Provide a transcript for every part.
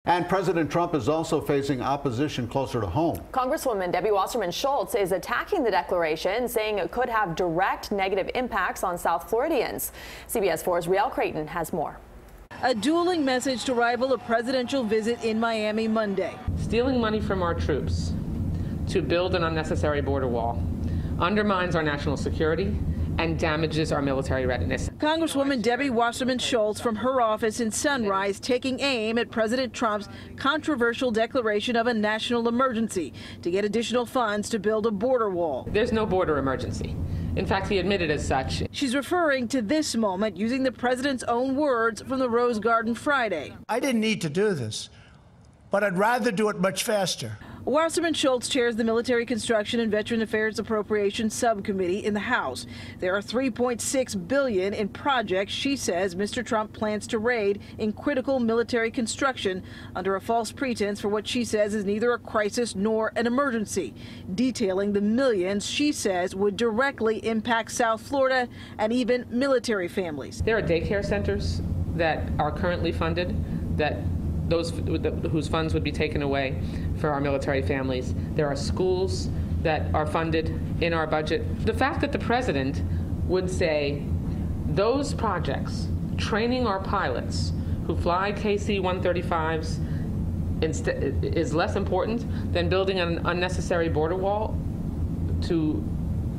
And President Trump is also facing opposition closer to home. Congresswoman Debbie Wasserman Schultz is attacking the declaration, saying it could have direct negative impacts on South Floridians. CBS 4's Riel Creighton has more. A dueling message to rival a presidential visit in Miami Monday. Stealing money from our troops to build an unnecessary border wall undermines our national security and damages our military readiness. Congresswoman Debbie Wasserman Schultz from her office in Sunrise taking aim at President Trump's controversial declaration of a national emergency to get additional funds to build a border wall. There's no border emergency. In fact, he admitted as such. She's referring to this moment using the president's own words from the Rose Garden Friday. I didn't need to do this, but I'd rather do it much faster. Wasserman Schultz chairs the Military Construction and Veteran Affairs Appropriations Subcommittee in the House. There are $3.6 billion in projects she says Mr. Trump plans to raid in critical military construction under a false pretense for what she says is neither a crisis nor an emergency, detailing the millions she says would directly impact South Florida and even military families. There are daycare centers that are currently funded whose funds would be taken away for our military families. There are schools that are funded in our budget. The fact that the president would say those projects, training our pilots who fly KC-135s, is less important than building an unnecessary border wall to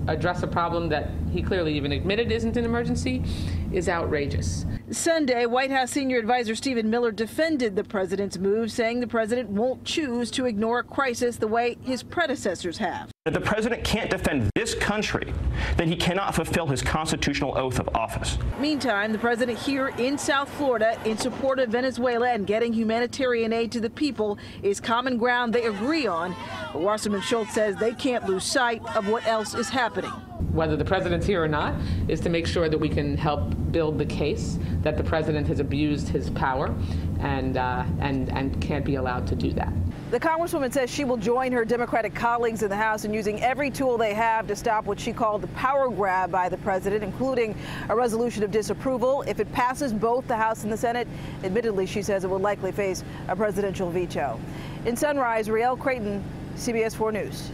address a problem that he clearly even admitted isn't an emergency, is outrageous. Sunday, White House senior advisor Stephen Miller defended the president's move, saying the president won't choose to ignore a crisis the way his predecessors have. If the president can't defend this country, then he cannot fulfill his constitutional oath of office. Meantime, the president here in South Florida in support of Venezuela and getting humanitarian aid to the people is common ground they agree on. But Wasserman Schultz says they can't lose sight of what else is happening. Whether the president's here or not, is to make sure that we can help build the case that the president has abused his power and can't be allowed to do that. The Congresswoman says she will join her Democratic colleagues in the House in using every tool they have to stop what she called the power grab by the president, including a resolution of disapproval. If it passes both the House and the Senate, admittedly, she says it will likely face a presidential veto. In Sunrise, Riel Creighton, CBS 4 News.